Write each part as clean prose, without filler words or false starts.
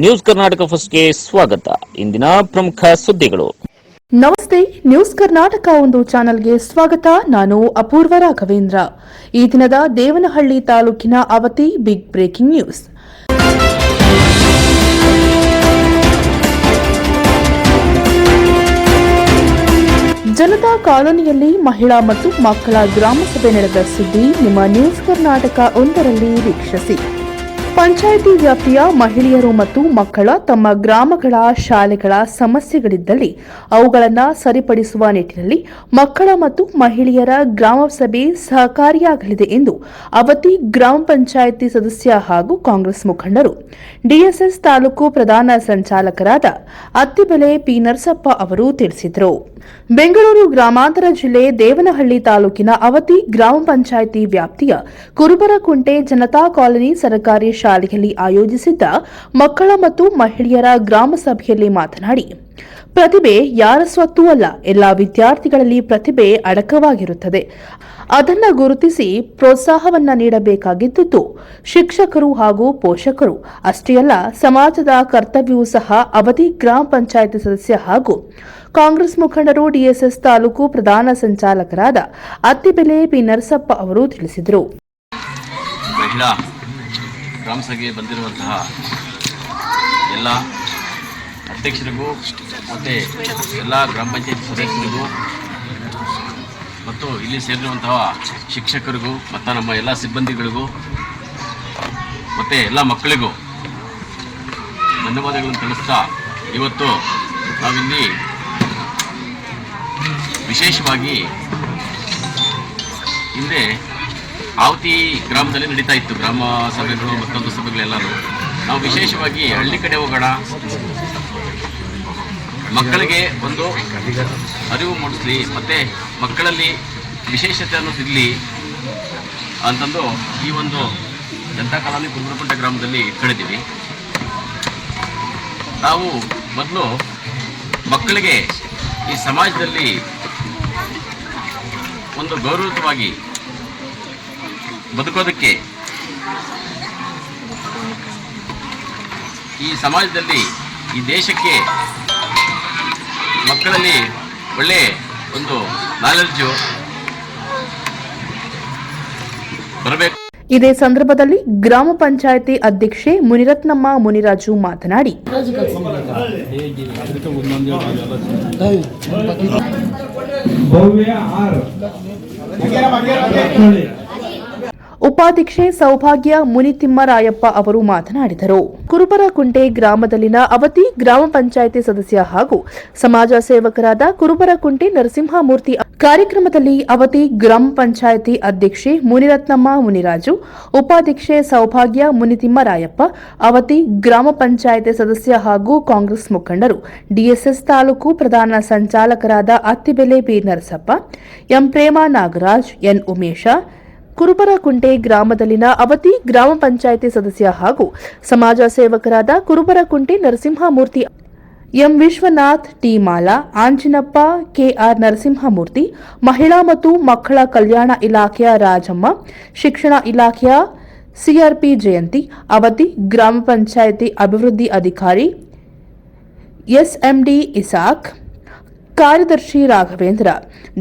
News Karnataka ಫಸ್ಟ್ಗೆ ಸ್ವಾಗತ. ಇಂದಿನ ಪ್ರಮುಖ ಸುದ್ದಿಗಳು. ನಮಸ್ತೆ, ನ್ಯೂಸ್ ಕರ್ನಾಟಕ ಒಂದು ಚಾನೆಲ್ಗೆ ಸ್ವಾಗತ. ನಾನು ಅಪೂರ್ವ ರಾಘವೇಂದ್ರ. ಈ ದಿನದ ದೇವನಹಳ್ಳಿ ತಾಲೂಕಿನ ಅವತಿ ಬಿಗ್ ಬ್ರೇಕಿಂಗ್ ನ್ಯೂಸ್. ಜನತಾ ಕಾಲೋನಿಯಲ್ಲಿ ಮಹಿಳಾ ಮತ್ತು ಮಕ್ಕಳ ಗ್ರಾಮ ಸಭೆ ನಡೆದ ಸುದ್ದಿ ನಿಮ್ಮ ನ್ಯೂಸ್ ಕರ್ನಾಟಕ ಒಂದರಲ್ಲಿ ವೀಕ್ಷಿಸಿ. ಪಂಚಾಯಿತಿ ವ್ಯಾಪ್ತಿಯ ಮಹಿಳೆಯರು ಮತ್ತು ಮಕ್ಕಳ ತಮ್ಮ ಗ್ರಾಮಗಳ ಶಾಲೆಗಳ ಸಮಸ್ಯೆಗಳಿದ್ದಲ್ಲಿ ಅವುಗಳನ್ನು ಸರಿಪಡಿಸುವ ನಿಟ್ಟಿನಲ್ಲಿ ಮಕ್ಕಳ ಮತ್ತು ಮಹಿಳೆಯರ ಗ್ರಾಮ ಸಭೆ ಸಹಕಾರಿಯಾಗಲಿದೆ ಎಂದು ಅವತಿ ಗ್ರಾಮ ಪಂಚಾಯಿತಿ ಸದಸ್ಯ ಹಾಗೂ ಕಾಂಗ್ರೆಸ್ ಮುಖಂಡರು ಡಿಎಸ್ಎಸ್ ತಾಲೂಕು ಪ್ರಧಾನ ಸಂಚಾಲಕರಾದ ಅತ್ತಿಬೆಲೆ ಪಿ ನರಸಪ್ಪ ಅವರು ತಿಳಿಸಿದರು. ಬೆಂಗಳೂರು ಗ್ರಾಮಾಂತರ ಜಿಲ್ಲೆ ದೇವನಹಳ್ಳಿ ತಾಲೂಕಿನ ಅವತಿ ಗ್ರಾಮ ಪಂಚಾಯಿತಿ ವ್ಯಾಪ್ತಿಯ ಕುರುಬರಕುಂಟೆ ಜನತಾ ಕಾಲೋನಿ ಸರ್ಕಾರಿ ಶಾಲೆಯಲ್ಲಿ ಆಯೋಜಿಸಿದ್ದ ಮಕ್ಕಳ ಮತ್ತು ಮಹಿಳೆಯರ ಗ್ರಾಮ ಸಭೆಯಲ್ಲಿ ಮಾತನಾಡಿ, ಪ್ರತಿಭೆ ಯಾರ ಸ್ವತ್ತೂ ಅಲ್ಲ, ಎಲ್ಲಾ ವಿದ್ಯಾರ್ಥಿಗಳಲ್ಲಿ ಪ್ರತಿಭೆ ಅಡಕವಾಗಿರುತ್ತದೆ. ಅದನ್ನು ಗುರುತಿಸಿ ಪ್ರೋತ್ಸಾಹವನ್ನ ನೀಡಬೇಕಾಗಿದ್ದು ಶಿಕ್ಷಕರು ಹಾಗೂ ಪೋಷಕರು. ಅಷ್ಟೇ ಅಲ್ಲ, ಸಮಾಜದ ಕರ್ತವ್ಯವೂ ಸಹ. ಅವಧಿ ಗ್ರಾಮ ಪಂಚಾಯಿತಿ ಸದಸ್ಯ ಹಾಗೂ ಕಾಂಗ್ರೆಸ್ ಮುಖಂಡರು ಡಿಎಸ್ಎಸ್ ತಾಲೂಕು ಪ್ರಧಾನ ಸಂಚಾಲಕರಾದ ಅತ್ತಿಬೆಲೆ ಪಿ ನರಸಪ್ಪ ಅವರು ತಿಳಿಸಿದರು. ಮಹಿಳಾ ಗ್ರಾಮ ಸಭೆಗೆ ಬಂದಿರುವಂತಹ ಎಲ್ಲ ಅಧ್ಯಕ್ಷರಿಗೂ ಮತ್ತು ಎಲ್ಲ ಗ್ರಾಮ ಪಂಚಾಯತ್ ಸದಸ್ಯರಿಗೂ ಮತ್ತು ಇಲ್ಲಿ ಸೇರಿರುವಂತಹ ಶಿಕ್ಷಕರಿಗೂ ಮತ್ತು ನಮ್ಮ ಎಲ್ಲ ಸಿಬ್ಬಂದಿಗಳಿಗೂ ಮತ್ತು ಎಲ್ಲ ಮಕ್ಕಳಿಗೂ ಧನ್ಯವಾದಗಳನ್ನು ತಿಳಿಸ್ತಾ, ಇವತ್ತು ನಾವಿಲ್ಲಿ ವಿಶೇಷವಾಗಿ ಹಿಂದೆ ಆವತಿ ಗ್ರಾಮದಲ್ಲಿ ನಡೀತಾ ಇತ್ತು ಗ್ರಾಮ ಸಭೆಗಳು, ಮತ್ತೊಂದು ಸಭೆಗಳೆಲ್ಲರೂ. ನಾವು ವಿಶೇಷವಾಗಿ ಹಳ್ಳಿ ಕಡೆ ಹೋಗೋಣ, ಮಕ್ಕಳಿಗೆ ಒಂದು ಅರಿವು ಮೂಡಿಸಲಿ, ಮತ್ತು ಮಕ್ಕಳಲ್ಲಿ ವಿಶೇಷತೆ ಅನ್ನೋದು ಇರಲಿ ಅಂತಂದು ಈ ಒಂದು ಜನತಾ ಕಾಲೋನಿ ಕುರುಬರಕುಂಟೆ ಗ್ರಾಮದಲ್ಲಿ ಇಟ್ಕೊಂಡಿದ್ದೀವಿ. ನಾವು ಮೊದಲು ಮಕ್ಕಳಿಗೆ ಈ ಸಮಾಜದಲ್ಲಿ ಒಂದು ಗೌರವಯುತವಾಗಿ ಬದುಕೋದಕ್ಕೆ, ಈ ಸಮಾಜದಲ್ಲಿ ಈ ದೇಶಕ್ಕೆ ಮಕ್ಕಳಲ್ಲಿ ಒಳ್ಳೆ ಒಂದು ನಾಲೆಡ್ಜು ಬರಬೇಕು. ಇದೇ ಸಂದರ್ಭದಲ್ಲಿ ಗ್ರಾಮ ಪಂಚಾಯಿತಿ ಅಧ್ಯಕ್ಷೆ ಮುನಿರತ್ನಮ್ಮ ಮುನಿರಾಜು ಮಾತನಾಡಿ, ಉಪಾಧ್ಯಕ್ಷೆ ಸೌಭಾಗ್ಯ ಮುನಿತಿಮ್ಮರಾಯಪ್ಪ ಅವರು ಮಾತನಾಡಿದರು. ಕುರುಬರಕುಂಟೆ ಗ್ರಾಮದಲ್ಲಿನ ಅವತಿ ಗ್ರಾಮ ಪಂಚಾಯಿತಿ ಸದಸ್ಯ ಹಾಗೂ ಸಮಾಜ ಸೇವಕರಾದ ಕುರುಬರಕುಂಟೆ ನರಸಿಂಹಮೂರ್ತಿ ಕಾರ್ಯಕ್ರಮದಲ್ಲಿ ಅವತಿ ಗ್ರಾಮ ಪಂಚಾಯಿತಿ ಅಧ್ಯಕ್ಷೆ ಮುನಿರತ್ನಮ್ಮ ಮುನಿರಾಜು, ಉಪಾಧ್ಯಕ್ಷೆ ಸೌಭಾಗ್ಯ ಮುನಿತಿಮ್ಮರಾಯಪ್ಪ, ಅವತಿ ಗ್ರಾಮ ಪಂಚಾಯಿತಿ ಸದಸ್ಯ ಹಾಗೂ ಕಾಂಗ್ರೆಸ್ ಮುಖಂಡರು ಡಿಎಸ್ಎಸ್ ತಾಲೂಕು ಪ್ರಧಾನ ಸಂಚಾಲಕರಾದ Attibele P Narasappa, M Prema Nagaraj, N Umesha, Kurubarakunte ಗ್ರಾಮದಲ್ಲಿನ ಅವತಿ ಗ್ರಾಮ ಪಂಚಾಯಿತಿ ಸದಸ್ಯ ಹಾಗೂ ಸಮಾಜ ಸೇವಕರಾದ Kurubarakunte Narasimhamurthy, M Vishwanath, T Mala, Anjinappa, KR Narasimhamurthy, ಮಹಿಳಾ ಮತ್ತು ಮಕ್ಕಳ ಕಲ್ಯಾಣ ಇಲಾಖೆಯ ರಾಜಮ್ಮ, ಶಿಕ್ಷಣ ಇಲಾಖೆಯ ಸಿಆರ್ಪಿ ಜಯಂತಿ, ಅವತಿ ಗ್ರಾಮ ಪಂಚಾಯಿತಿ ಅಭಿವೃದ್ಧಿ ಅಧಿಕಾರಿ ಎಸ್ಎಂಡಿ ಇಸಾಕ್, ಕಾರ್ಯದರ್ಶಿ ರಾಘವೇಂದ್ರ,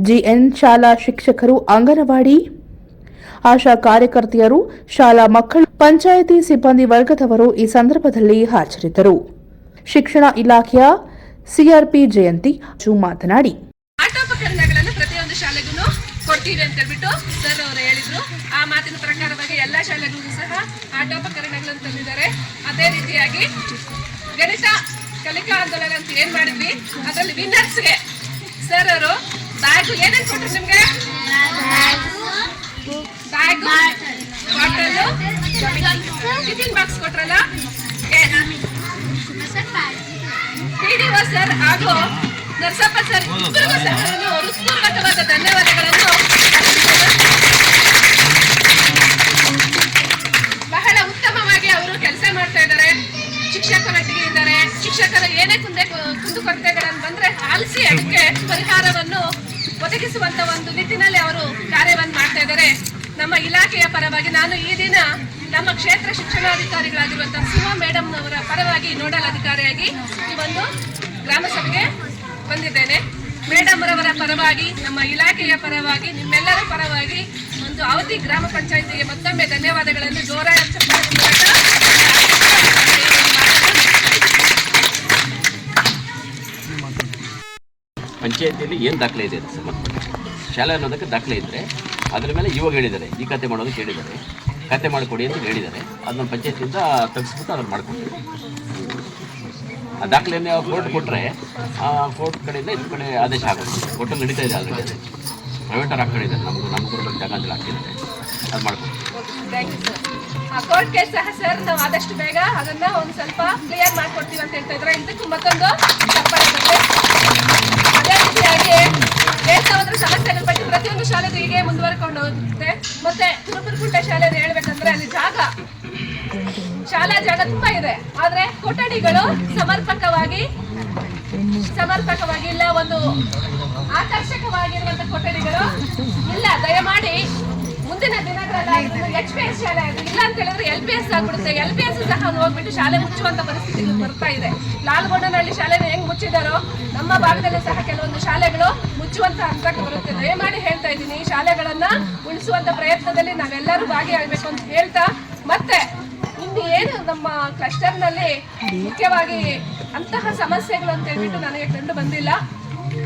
ಜಿಎನ್ ಶಾಲಾ ಶಿಕ್ಷಕರು, ಅಂಗನವಾಡಿ ಆಶಾ ಕಾರ್ಯಕರ್ತೆಯರು, ಶಾಲಾ ಮಕ್ಕಳು, ಪಂಚಾಯಿತಿ ಸಿಬ್ಬಂದಿ ವರ್ಗದವರು ಈ ಸಂದರ್ಭದಲ್ಲಿ ಹಾಜರಿದ್ದರು. ಶಿಕ್ಷಣ ಇಲಾಖೆಯ ಸಿಆರ್ಪಿ ಜಯಂತಿ ಮಾತನಾಡಿ, ಆಟೋಪಕರಣಗಳನ್ನು ಪ್ರತಿಯೊಂದು ಶಾಲೆಗೂ ಕೊಡ್ತೀವಿ ಅಂತ ಹೇಳ್ಬಿಟ್ಟು ಸರ್ ಅವರು ಹೇಳಿದ್ರು. ಆ ಮಾತಿನ ಪ್ರಕಾರವಾಗಿ ಎಲ್ಲ ಶಾಲೆಗಳಿಗೂ ಸಹ ಆಟೋಪಕರಣಗಳನ್ನು ತಂದಿದ್ದಾರೆ. ಅದೇ ರೀತಿಯಾಗಿ ಗಣಿತ ಕಲಿಕಾ ಆಂದೋಲನ ಅಂತ ಏನ್ ಮಾಡಿದ್ವಿ, ಅದರಲ್ಲಿ ವಿನ್ನರ್ಸ್ಗೆ ಸರ್ ಅವರು ಬ್ಯಾಗ್ ಏನೇನು ಕೊಟ್ಟರು ನಿಮ್ಗೆ? ಬ್ಯಾಗು, ಬಾಟಲು, ಟಿಫಿನ್ ಬಾಕ್ಸ್ ಕೊಟ್ರಲ್ಲ. ಪಿಡಿಒ ಸರ್ ಹಾಗೂ ನರಸಪ್ಪ ಸರ್ ಇಬ್ಬರಿಗೂ ಸಹ ಹೃತ್ಪೂರ್ವಕವಾದ ಧನ್ಯವಾದಗಳನ್ನು. ಬಹಳ ಉತ್ತಮವಾಗಿ ಅವರು ಕೆಲಸ ಮಾಡ್ತಾ ಇದ್ದಾರೆ. ಶಿಕ್ಷಕರೊಟ್ಟಿಗೆ ಇದ್ದಾರೆ. ಶಿಕ್ಷಕರು ಏನೇ ಕುಂದುಕೊರತೆಗಳನ್ನು ಬಂದ್ರೆ ಆಲಿಸಿ ಅದಕ್ಕೆ ಪರಿಹಾರವನ್ನು ಒದಗಿಸುವಂತ ಒಂದು ನಿಟ್ಟಿನಲ್ಲಿ ಅವರು ಕಾರ್ಯವನ್ನು ಮಾಡ್ತಾ ಇದ್ದಾರೆ. ನಮ್ಮ ಇಲಾಖೆಯ ಪರವಾಗಿ ನಾನು ಈ ದಿನ ನಮ್ಮ ಕ್ಷೇತ್ರ ಶಿಕ್ಷಣಾಧಿಕಾರಿಗಳಾಗಿರುವಂತಹ ಸುಮಾ ಮೇಡಮ್ನವರ ಪರವಾಗಿ ನೋಡಲ್ ಅಧಿಕಾರಿಯಾಗಿ ಈ ಒಂದು ಗ್ರಾಮ ಸಭೆಗೆ ಬಂದಿದ್ದೇನೆ. ಮೇಡಮ್ ರವರ ಪರವಾಗಿ, ನಮ್ಮ ಇಲಾಖೆಯ ಪರವಾಗಿ, ನಿಮ್ಮೆಲ್ಲರ ಪರವಾಗಿ ಒಂದು ಅವಧಿ ಗ್ರಾಮ ಪಂಚಾಯಿತಿಗೆ ಮತ್ತೊಮ್ಮೆ ಧನ್ಯವಾದಗಳನ್ನು ಜೋರಾಗಿ ಪಂಚಾಯತಿಯಲ್ಲಿ ಏನು ದಾಖಲೆ ಇದೆ ಅಂತ ಸಂಬಂಧಪಟ್ಟ ಶಾಲೆ ಅನ್ನೋದಕ್ಕೆ ದಾಖಲೆ ಇದ್ದರೆ ಅದರ ಮೇಲೆ ಇವಾಗ ಹೇಳಿದ್ದಾರೆ, ಈ ಖಾತೆ ಮಾಡೋದಕ್ಕೆ ಹೇಳಿದ್ದಾರೆ, ಖಾತೆ ಮಾಡಿಕೊಡಿ ಅಂತ ಹೇಳಿದ್ದಾರೆ. ಅದನ್ನ ಪಂಚಾಯತಿಯಿಂದ ತೆಗೆಸ್ಬಿಟ್ಟು ಅದನ್ನು ಮಾಡಿಕೊಡ್ತೀವಿ. ಆ ದಾಖಲೆಯನ್ನು ಕೋರ್ಟ್ ಕೊಟ್ಟರೆ ಆ ಕೋರ್ಟ್ ಕಡೆಯಿಂದ ಇದ್ರ ಕಡೆ ಆದೇಶ ಆಗುತ್ತೆ. ಕೋರ್ಟಲ್ಲಿ ನಡೀತಾ ಇದೆ ಆಲ್ರೆಡಿ. ಅದು ಪ್ರೈವೇಟರ್ ಹಾಕೊಂಡಿದ್ದಾರೆ, ನಮಗೂ ಜಾಗ ಅಂತ ಹಾಕಿದ್ದಾರೆ, ಅದು ಮಾಡ್ಕೊಡ್ತೀವಿ. Thank you sir. Court case ಸಹ ಸರ್ ನಾವು ಆದಷ್ಟು ಬೇಗ ಅದನ್ನ ಒಂದು ಸ್ವಲ್ಪ ಕ್ಲಿಯರ್ ಮಾಡ್ಕೊಡ್ತೀವಿ ಅಂತ ಹೇಳ್ತಾ ಇದ್ರೆ ಇದಕ್ಕೂ ಮತ್ತೊಂದು ಚಪ್ಪಾಳೆ ಬರುತ್ತೆ. ಅದೇ ರೀತಿಯಾಗಿ ಹೇಳ್ತಾವಂದ್ರೆ ಸಮಸ್ಯೆಗಳ ಬಗ್ಗೆ ಪ್ರತಿಯೊಂದು ಶಾಲೆಗೂ ಹೀಗೆ ಮುಂದುವರ್ಕೊಂಡು ಹೋಗುತ್ತೆ. ಮತ್ತೆ ತುರುಪುರಕುಂಟೆ ಶಾಲೆಯನ್ನು ಹೇಳ್ಬೇಕಂದ್ರೆ ಅಲ್ಲಿ ಶಾಲಾ ಜಾಗ ತುಂಬಾ ಇದೆ, ಆದ್ರೆ ಕೊಠಡಿಗಳು ಸಮರ್ಪಕವಾಗಿ ಇಲ್ಲ, ಒಂದು ಆಕರ್ಷಕವಾಗಿರುವಂತಹ ಕೊಠಡಿಗಳು ಇಲ್ಲ. ದಯಮಾಡಿ ಮುಂದಿನ ದಿನಗಳಲ್ಲಿ HPS ಶಾಲೆ ಅದು ಇಲ್ಲ ಅಂತ ಹೇಳಿದ್ರೆ LPS ಆಗ್ಬಿಡುತ್ತೆ. LPS ಸಹ ಹೋಗ್ಬಿಟ್ಟು ಶಾಲೆ ಮುಚ್ಚುವಂತ ಪರಿಸ್ಥಿತಿ ಬರ್ತಾ ಇದೆ. ಲಾಲ್ಗೊಂಡನಹಳ್ಳಿ ಶಾಲೆನ ಹೆಂಗ್ ಮುಚ್ಚಿದಾರೋ ನಮ್ಮ ಭಾಗದಲ್ಲಿ ಸಹ ಕೆಲವೊಂದು ಶಾಲೆಗಳು ಮುಚ್ಚುವಂತ ಹಂತಕ್ಕೆ ಬರುತ್ತೆ. ದಯಮಾಡಿ ಹೇಳ್ತಾ ಇದ್ದೀನಿ, ಈ ಶಾಲೆಗಳನ್ನ ಉಳಿಸುವಂತ ಪ್ರಯತ್ನದಲ್ಲಿ ನಾವೆಲ್ಲರೂ ಭಾಗಿಯಾಗಬೇಕು ಅಂತ ಹೇಳ್ತಾ, ಮತ್ತೆ ಇನ್ನು ಏನು ನಮ್ಮ ಕ್ಲಸ್ಟರ್ನಲ್ಲಿ ಮುಖ್ಯವಾಗಿ ಅಂತಹ ಸಮಸ್ಯೆಗಳು ಅಂತ ಹೇಳ್ಬಿಟ್ಟು ನನಗೆ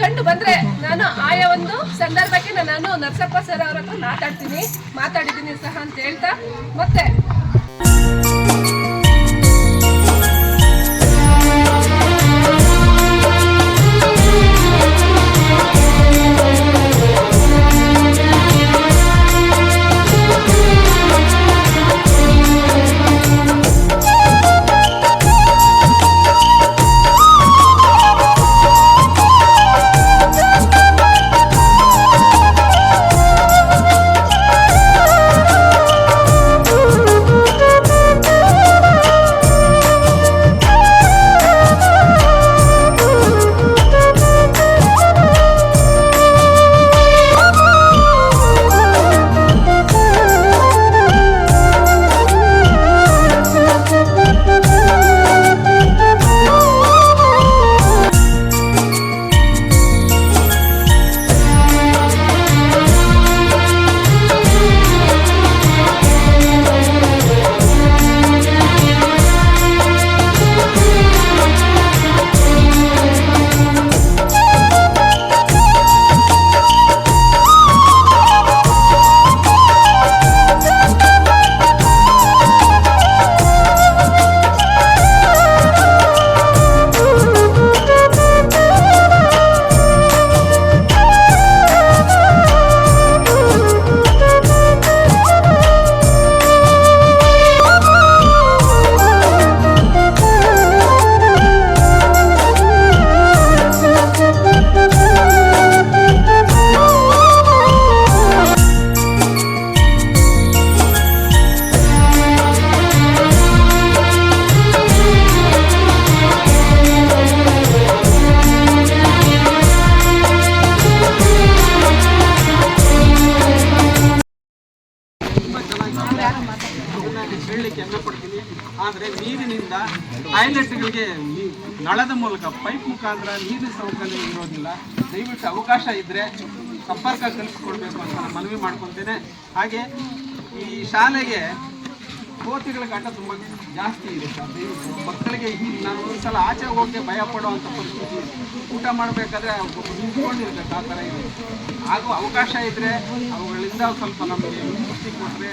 ಕಂಡು ಬಂದ್ರೆ ನಾನು ಆಯಾ ಒಂದು ಸಂದರ್ಭಕ್ಕೆ ನಾನು ನರಸಪ್ಪ ಸರ್ ಅವರ ಹತ್ರ ಮಾತಾಡಿದ್ದೀನಿ ಸಹ ಅಂತ ಹೇಳ್ತಾ, ಮತ್ತೆ ಹೇಳಲಿಕ್ಕೆ ಪಡ್ತೀನಿ. ಆದರೆ ನೀರಿನಿಂದ ಟಾಯ್ಲೆಟ್ಗಳಿಗೆ ನಳದ ಮೂಲಕ ಪೈಪ್ ಮುಖಾಂತರ ನೀರಿನ ಸೌಕರ್ಯ ಇರೋದಿಲ್ಲ. ದಯವಿಟ್ಟು ಅವಕಾಶ ಇದ್ದರೆ ಸಂಪರ್ಕ ಕಲ್ಪಿಸ್ಕೊಡ್ಬೇಕು ಅಂತ ನಾನು ಮನವಿ ಮಾಡ್ಕೊತೇನೆ. ಹಾಗೆ ಈ ಶಾಲೆಗೆ ಕೋತಿಗಳ ಕಾಟ ತುಂಬ ಜಾಸ್ತಿ ಇದೆ ಸರ್. ಮಕ್ಕಳಿಗೆ ನಾನು ಒಂದ್ಸಲ ಆಚೆ ಹೋಗಿ ಭಯ ಪಡುವಂಥ ಪರಿಸ್ಥಿತಿ, ಊಟ ಮಾಡಬೇಕಾದ್ರೆ ನಿಂತ್ಕೊಂಡಿರ್ಬೇಕು, ಆ ಥರ ಇದೆ. ಹಾಗೂ ಅವಕಾಶ ಇದ್ದರೆ ಅವುಗಳಿಂದ ಸ್ವಲ್ಪ ನಮಗೆ ಖುಷಿ ಕೊಟ್ಟರೆ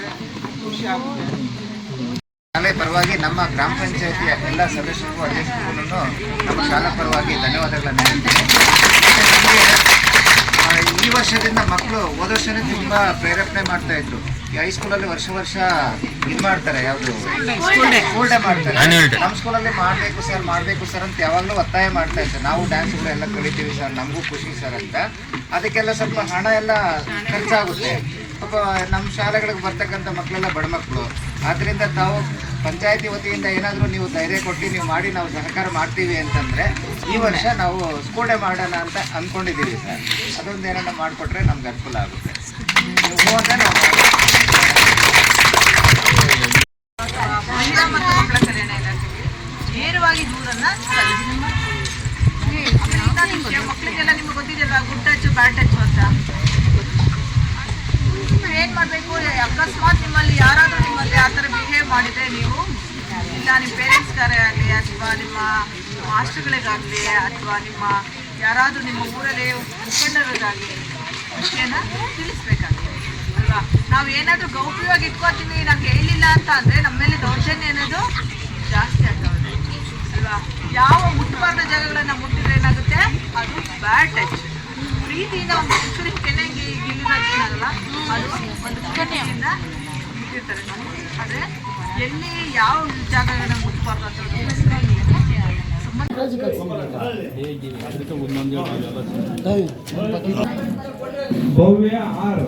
ಖುಷಿ ಆಗುತ್ತೆ. ಶಾಲೆ ಪರವಾಗಿ ನಮ್ಮ ಗ್ರಾಮ ಪಂಚಾಯತಿಯ ಎಲ್ಲ ಸದಸ್ಯರಿಗೂ ಅಧ್ಯಕ್ಷರಿಗೂ ನಮ್ಮ ಶಾಲಾ ಪರವಾಗಿ ಧನ್ಯವಾದಗಳನ್ನು ಹೇಳ್ತೀನಿ. ಈ ವರ್ಷದಿಂದ ಮಕ್ಕಳು ಹೋದ ವರ್ಷನೇ ತುಂಬ ಪ್ರೇರೇಪಣೆ ಮಾಡ್ತಾ ಇದ್ರು. ಈ ಹೈಸ್ಕೂಲಲ್ಲಿ ವರ್ಷ ಇದು ಮಾಡ್ತಾರೆ, ಯಾವುದು ಸ್ಕೂಲ್ ಡೇ ಮಾಡ್ತಾರೆ. ನಮ್ಮ ಸ್ಕೂಲಲ್ಲಿ ಮಾಡಬೇಕು ಸರ್ ಅಂತ ಯಾವಾಗಲೂ ಒತ್ತಾಯ ಮಾಡ್ತಾ ಇದ್ದಾರೆ. ನಾವು ಡ್ಯಾನ್ಸ್ಗಳು ಎಲ್ಲ ಕಲಿತೀವಿ ಸರ್, ನಮಗೂ ಖುಷಿ ಸರ್ ಅಂತ. ಅದಕ್ಕೆಲ್ಲ ಸ್ವಲ್ಪ ಹಣ ಎಲ್ಲ ಖರ್ಚಾಗುತ್ತೆ. ಪಾಪ ನಮ್ಮ ಶಾಲೆಗಳಿಗೆ ಬರ್ತಕ್ಕಂಥ ಮಕ್ಕಳೆಲ್ಲ ಬಡ ಮಕ್ಕಳು. ಆದ್ದರಿಂದ ತಾವು ಪಂಚಾಯತಿ ವತಿಯಿಂದ ಏನಾದರೂ ನೀವು ಧೈರ್ಯ ಕೊಟ್ಟು ನೀವು ಮಾಡಿ ನಾವು ಸಹಕಾರ ಮಾಡ್ತೀವಿ ಅಂತಂದರೆ ಈ ವರ್ಷ ನಾವು ಸ್ಕೂಲ್ ಡೇ ಮಾಡೋಣ ಅಂತ ಅಂದ್ಕೊಂಡಿದ್ದೀವಿ ಸರ್. ಅದೊಂದು ಏನಾರ ಮಾಡಿಕೊಟ್ರೆ ನಮ್ಗೆ ಅನುಕೂಲ ಆಗುತ್ತೆ. ನೀವು ಹೋದರೆ ನಾವು ಏನು ಮಾಡಬೇಕು, ಅಕಸ್ಮಾತ್ ನಿಮ್ಮಲ್ಲಿ ಯಾರಾದರೂ ನಿಮ್ಮಲ್ಲಿ ಆ ಥರ ಬಿಹೇವ್ ಮಾಡಿದರೆ ನೀವು ಇಲ್ಲ ನಿಮ್ಮ ಪೇರೆಂಟ್ಸ್ಗಾರೇ ಆಗಲಿ ಅಥವಾ ನಿಮ್ಮ ಮಾಸ್ಟರ್ಗಳಿಗಾಗಲಿ ಅಥವಾ ನಿಮ್ಮ ಯಾರಾದರೂ ನಿಮ್ಮ ಊರಲ್ಲಿ ಮುಖಂಡರಿಗಾಗಲಿ ವಿಷಯನ ತಿಳಿಸ್ಬೇಕಾಗುತ್ತೆ ಅಲ್ವಾ. ನಾವು ಏನಾದರೂ ಗೌಪ್ಯವಾಗಿ ಇಟ್ಕೋತೀವಿ, ನಮ್ಗೆ ಹೇಳಿಲ್ಲ ಅಂತ ಅಂದರೆ ನಮ್ಮ ಮೇಲೆ ದೌರ್ಜನ್ಯ ಅನ್ನೋದು ಜಾಸ್ತಿ ಆಗ್ತದೆ ಅಲ್ವಾ. ಯಾವ ಮುಟ್ಟಬಾರ್ದ ಜಾಗಗಳನ್ನು ಮುಟ್ಟಿದ್ರೆ ಏನಾಗುತ್ತೆ, ಅದು ಬ್ಯಾಡ್ ಟಚ್. ಪ್ರೀತಿಯಿಂದ ಒಂದು ಮನುಷ್ಯರಿಗೆ ಕೆನೆಗೆ ಗಿಲ್ಲಿರೋದೇನಾಗಲ್ಲ, ಅದು ಒಂದು ಘಟನೆಯಿಂದ ಮುಟ್ಟಿರ್ತಾರೆ. ಆದರೆ ಎಲ್ಲಿ ಯಾವ ಜಾಗಗಳನ್ನ ಮುಟ್ಟಬಾರ್ದು ಅಂತ ಭವ್ಯ ಆರು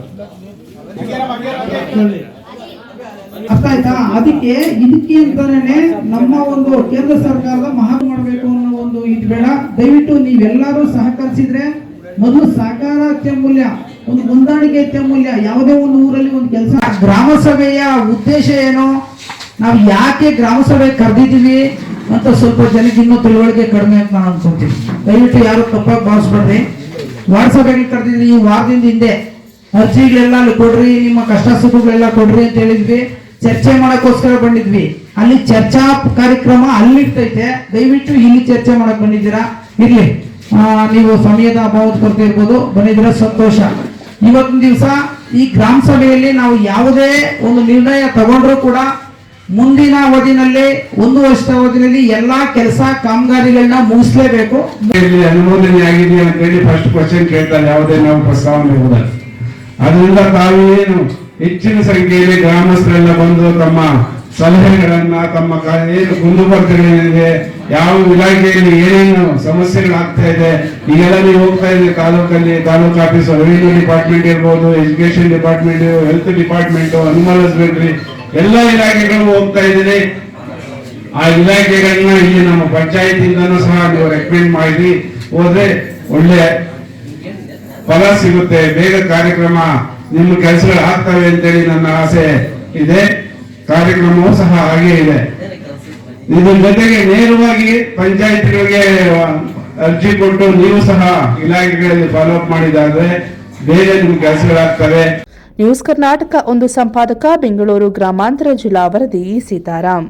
ಅರ್ಥ ಆಯ್ತಾ. ಇದಕ್ಕೆ ಅಂತಾನೆ ನಮ್ಮ ಒಂದು ಕೇಂದ್ರ ಸರ್ಕಾರದ ಮಹಾ ಮಾಡಬೇಕು ಅನ್ನೋ ಒಂದು ಇದು ಬೇಡ. ದಯವಿಟ್ಟು ನೀವೆಲ್ಲರೂ ಸಹಕರಿಸಿದ್ರೆ ಮೊದಲು ಸಹಕಾರ ಅತ್ಯಮೂಲ್ಯ, ಒಂದು ಹೊಂದಾಣಿಕೆ ಅತ್ಯಮೂಲ್ಯ. ಯಾವುದೇ ಒಂದು ಊರಲ್ಲಿ ಒಂದು ಕೆಲಸ, ಗ್ರಾಮ ಸಭೆಯ ಉದ್ದೇಶ ಏನು, ನಾವು ಯಾಕೆ ಗ್ರಾಮ ಸಭೆ ಕರೆದಿದ್ದೀವಿ ಅಂತ ಸ್ವಲ್ಪ ಜನಕ್ಕೆ ಇನ್ನೂ ತಿಳುವಳಿಕೆ ಕಡಿಮೆ ಅಂತ ನಾನು ಅನ್ಕೊಂತೀನಿ. ದಯವಿಟ್ಟು ಯಾರು ತಪ್ಪಾಗಿ ಭಾವಿಸ್ಬೇಡ್ರಿ. ವಾರ್ಡ್ ಸಭೆಗೆ ಕರೆದಿದ್ವಿ, ಈ ವಾರದಿಂದ ಹಿಂದೆ ಅರ್ಜಿಗಳೆಲ್ಲ ಅಲ್ಲಿ ಕೊಡ್ರಿ, ನಿಮ್ಮ ಕಷ್ಟ ಸುಖಗಳೆಲ್ಲ ಕೊಡ್ರಿ ಅಂತ ಹೇಳಿದ್ವಿ. ಚರ್ಚೆ ಮಾಡಕ್ಕೋಸ್ಕರ ಬಂದಿದ್ವಿ. ಅಲ್ಲಿ ಚರ್ಚಾ ಕಾರ್ಯಕ್ರಮ ಅಲ್ಲಿರ್ತೈತೆ, ದಯವಿಟ್ಟು ಇಲ್ಲಿ ಚರ್ಚೆ ಮಾಡಕ್ ಬಂದಿದ್ದೀರಾ. ಇರ್ಲಿ, ನೀವು ಸಮಯದ ಅಭಾವದ ಕೊರತೆ ಇರ್ಬೋದು, ಬಂದಿದ್ದೀರಾ, ಸಂತೋಷ. ಇವತ್ತಿನ ದಿವಸ ಈ ಗ್ರಾಮ ಸಭೆಯಲ್ಲಿ ನಾವು ಯಾವುದೇ ಒಂದು ನಿರ್ಣಯ ತಗೊಂಡ್ರು ಕೂಡ ಮುಂದಿನ ಅವಧಿನಲ್ಲಿ 1 ವರ್ಷದ ಅವಧಿನಲ್ಲಿ ಎಲ್ಲಾ ಕೆಲಸ ಕಾಮಗಾರಿಗಳನ್ನ ಮುಗಿಸ್ಲೇಬೇಕು. ಅನುಮೋದನೆ ಆಗಿದೆ ಅಂತ ಹೇಳಿ ಫಸ್ಟ್ ಕ್ವಶನ್ ಕೇಳ್ತಾರೆ ಯಾವುದೇ ನಾವು ಪ್ರಸ್ತಾವನೆ ಹೋದಾಗ. ಅದರಿಂದ ತಾವೇನು ಹೆಚ್ಚಿನ ಸಂಖ್ಯೆಯಲ್ಲಿ ಗ್ರಾಮಸ್ಥರೆಲ್ಲ ಬಂದು ತಮ್ಮ ಸಲಹೆಗಳನ್ನ, ತಮ್ಮ ಏನು ಕುಂದುಕೊರತೆಗಳೇನಿದೆ, ಯಾವ ಇಲಾಖೆಯಲ್ಲಿ ಏನೇನು ಸಮಸ್ಯೆಗಳಾಗ್ತಾ ಇದೆ, ಈಗೆಲ್ಲ ನೀವು ಹೋಗ್ತಾ ಇದ್ದೀವಿ ತಾಲೂಕಲ್ಲಿ, ತಾಲೂಕು ಆಫೀಸ್, ರೆವಿನ್ಯೂ ಡಿಪಾರ್ಟ್ಮೆಂಟ್ ಇರ್ಬೋದು, education department, health department, animal husbandry, ಎಲ್ಲ ಇಲಾಖೆಗಳು ಹೋಗ್ತಾ ಇದ್ದೀರಿ. ಆ ಇಲಾಖೆಗಳನ್ನ ಇಲ್ಲಿ ನಮ್ಮ ಪಂಚಾಯತಿಯಿಂದನೂ ಸಹ ನೀವು ರೆಕಮೆಂಡ್ ಮಾಡಿ ಹೋದ್ರೆ ಒಳ್ಳೆ ಫಲ ಸಿಗುತ್ತೆ, ಬೇಗ ಕಾರ್ಯಕ್ರಮ ನಿಮ್ಮ ಕೆಲಸಗಳು ಆಗ್ತವೆ ಅಂತೇಳಿ ನನ್ನ ಆಸೆ ಇದೆ. ಕಾರ್ಯಕ್ರಮವೂ ಸಹ ಹಾಗೆ ಇದೆ. ಇದ್ರ ಜೊತೆಗೆ ನೇರವಾಗಿ ಪಂಚಾಯತ್ಗಳಿಗೆ ಅರ್ಜಿ ಕೊಟ್ಟು ನೀವು ಸಹ ಇಲಾಖೆಗಳಲ್ಲಿ ಫಾಲೋ ಅಪ್ ಮಾಡಿದಾದ್ರೆ ಬೇಗ ನಿಮ್ಮ ಕೆಲಸಗಳಾಗ್ತವೆ. ನ್ಯೂಸ್ ಕರ್ನಾಟಕ ಒಂದು ಸಂಪಾದಕ, ಬೆಂಗಳೂರು ಗ್ರಾಮಾಂತರ ಜಿಲ್ಲಾ ವರದಿ, ಸೀತಾರಾಮ್.